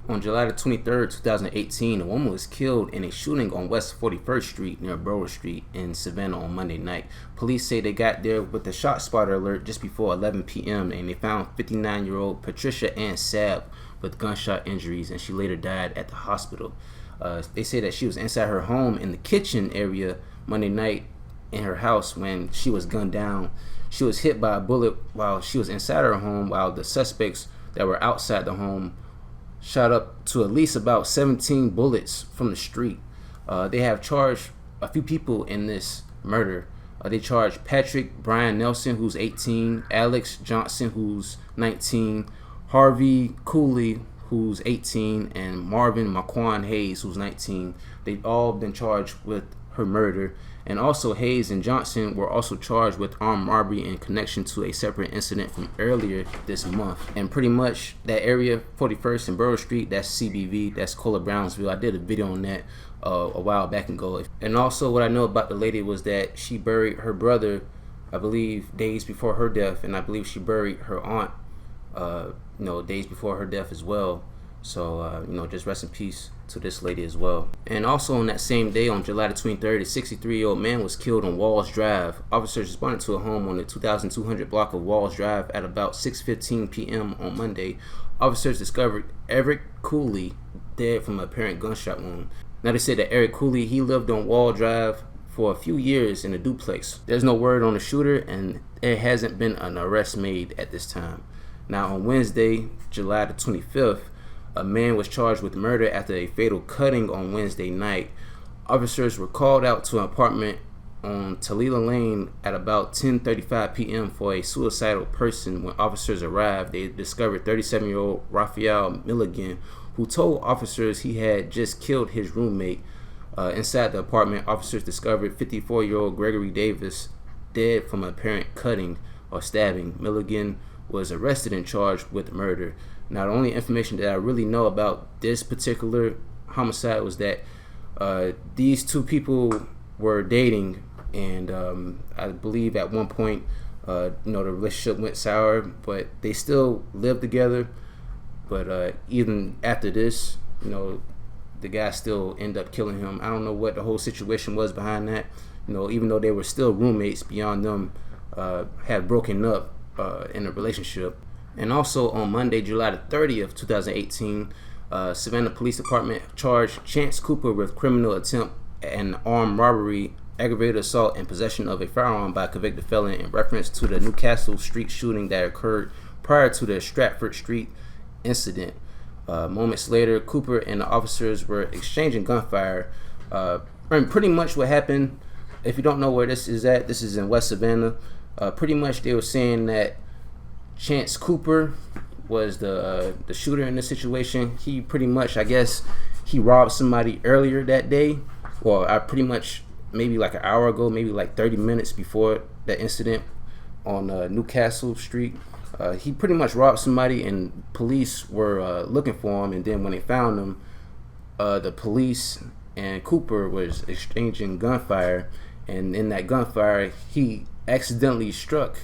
On July the 23rd, 2018, a woman was killed in a shooting on West 41st Street near Burroughs Street in Savannah on Monday night. Police say they got there with the ShotSpotter alert just before 11 p.m. and they found 59-year-old Patricia Ann Sabb with gunshot injuries, and she later died at the hospital. They say that she was inside her home in the kitchen area Monday night in her house when she was gunned down. She was hit by a bullet while she was inside her home, while the suspects that were outside the home shot up to at least about 17 bullets from the street. They have charged a few people in this murder. They charged Patrick Brian Nelson, who's 18, Alex Johnson, who's 19, Harvey Cooley, who's 18, and Marvin Marquan Hayes, who's 19. They've all been charged with her murder. And also Hayes and Johnson were also charged with armed robbery in connection to a separate incident from earlier this month. And pretty much that area, 41st and Burroughs Street, that's CBV, that's Cola Brownsville. I did a video on that a while back ago. And also what I know about the lady was that she buried her brother, I believe, days before her death, and I believe she buried her aunt, days before her death as well. So, just rest in peace to this lady as well. And also on that same day, on July the 23rd, a 63-year-old man was killed on Walz Drive. Officers responded to a home on the 2200 block of Walz Drive at about 6:15 p.m. on Monday. Officers discovered Eric Cooley dead from an apparent gunshot wound. Now they said that Eric Cooley, he lived on Walz Drive for a few years in a duplex. There's no word on the shooter, and there hasn't been an arrest made at this time. Now on Wednesday, July the 25th, a man was charged with murder after a fatal cutting on Wednesday night. Officers were called out to an apartment on Talila Lane at about 10:35 p.m. for a suicidal person. When officers arrived, they discovered 37-year-old Raphael Milligan, who told officers he had just killed his roommate. Inside the apartment, officers discovered 54-year-old Gregory Davis dead from an apparent cutting or stabbing. Milligan was arrested and charged with murder. Now, the only information that I really know about this particular homicide was that these two people were dating, and I believe at one point, the relationship went sour, but they still lived together. But even after this, the guy still ended up killing him. I don't know what the whole situation was behind that. Even though they were still roommates, beyond them had broken up in a relationship. And also on Monday, July the 30th, 2018, Savannah Police Department charged Chance Cooper with criminal attempt and armed robbery, aggravated assault, and possession of a firearm by a convicted felon in reference to the Newcastle Street shooting that occurred prior to the Stratford Street incident. Moments later, Cooper and the officers were exchanging gunfire. And pretty much what happened, if you don't know where this is at, this is in West Savannah. Pretty much they were saying that Chance Cooper was the shooter in this situation. He pretty much, I guess, he robbed somebody earlier that day, or pretty much maybe like an hour ago, maybe like 30 minutes before that incident on Newcastle Street. He pretty much robbed somebody, and police were looking for him. And then when they found him, the police and Cooper was exchanging gunfire, and in that gunfire, he accidentally struck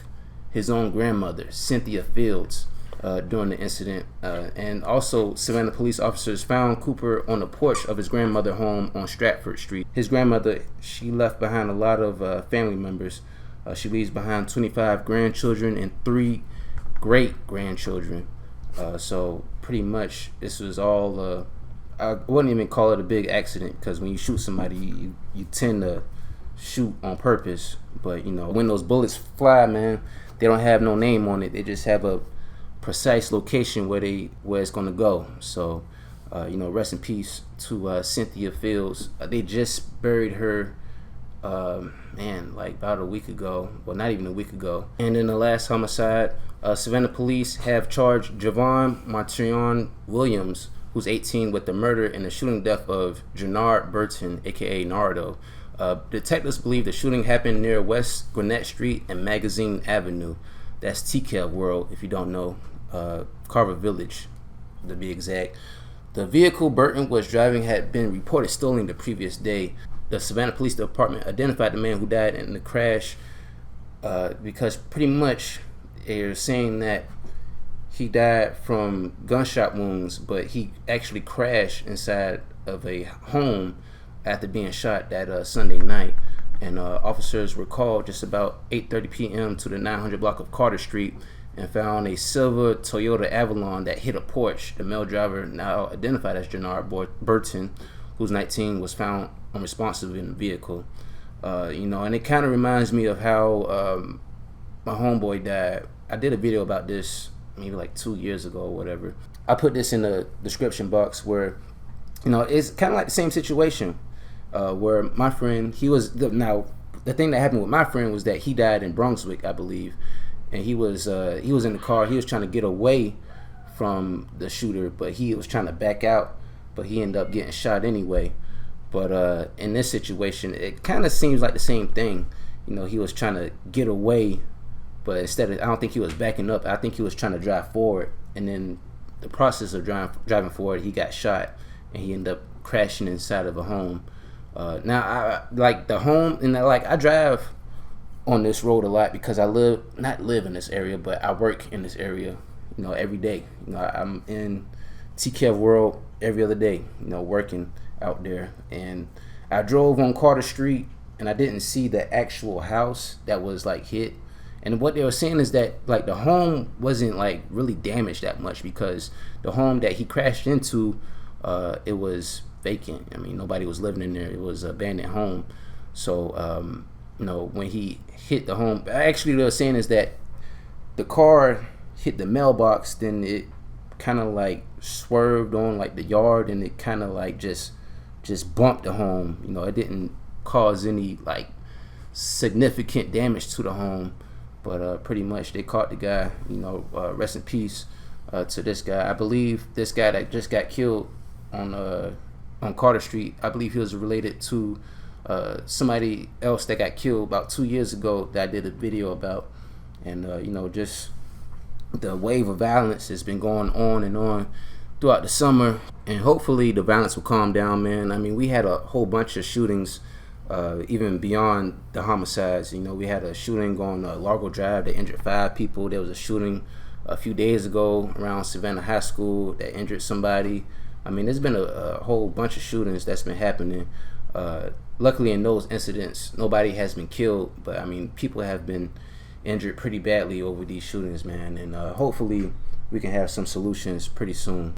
his own grandmother, Cynthia Fields, during the incident. And also, Savannah police officers found Cooper on the porch of his grandmother's home on Stratford Street. His grandmother, she left behind a lot of family members. She leaves behind 25 grandchildren and 3 great-grandchildren. So pretty much this was all, I wouldn't even call it a big accident, because when you shoot somebody, you tend to shoot on purpose. But when those bullets fly, man, they don't have no name on it. They just have a precise location where it's gonna go. So rest in peace to Cynthia Fields. They just buried her like about a week ago. Well, not even a week ago. And in the last homicide, Savannah police have charged Javon Martrion Williams, who's 18, with the murder and the shooting death of Jernard Burton, aka Nardo. Detectives believe the shooting happened near West Gwinnett Street and Magazine Avenue. That's TCAL World, if you don't know. Carver Village, to be exact. The vehicle Burton was driving had been reported stolen the previous day. The Savannah Police Department identified the man who died in the crash because pretty much they're saying that He died from gunshot wounds, but he actually crashed inside of a home after being shot that Sunday night. And officers were called just about 8:30 p.m. to the 900 block of Carter Street and found a silver Toyota Avalon that hit a porch. The male driver, now identified as Jannard Burton, who's 19, was found unresponsive in the vehicle. And it kind of reminds me of how my homeboy died. I did a video about this maybe like 2 years ago or whatever. I put this in the description box where, it's kind of like the same situation where my friend, now the thing that happened with my friend was that he died in Brunswick, I believe, and he was in the car. He was trying to get away from the shooter, but he was trying to back out, but he ended up getting shot anyway. But in this situation, it kind of seems like the same thing. He was trying to get away, but I don't think he was backing up. I think he was trying to drive forward, and then the process of driving forward, he got shot, and he ended up crashing inside of a home. Now, I like the home, and I drive on this road a lot because I not live in this area, but I work in this area, every day. I'm in TKF World every other day, working out there. And I drove on Carter Street, and I didn't see the actual house that was hit. And what they were saying is that the home wasn't really damaged that much, because the home that he crashed into, it was vacant. I mean, nobody was living in there. It was an abandoned home. So when he hit the home, actually they were saying is that the car hit the mailbox, then it kind of swerved on the yard, and it kind of just bumped the home. It didn't cause any significant damage to the home, but pretty much they caught the guy. Rest in peace to this guy. I believe this guy that just got killed on Carter Street, I believe he was related to somebody else that got killed about 2 years ago that I did a video about. And just the wave of violence has been going on and on throughout the summer, and hopefully the violence will calm down, man. I mean, we had a whole bunch of shootings, even beyond the homicides. We had a shooting on Largo Drive that injured 5 people. There was a shooting a few days ago around Savannah High School that injured somebody. I mean, there's been a whole bunch of shootings that's been happening. Luckily, in those incidents, nobody has been killed, but I mean, people have been injured pretty badly over these shootings, man. And hopefully we can have some solutions pretty soon.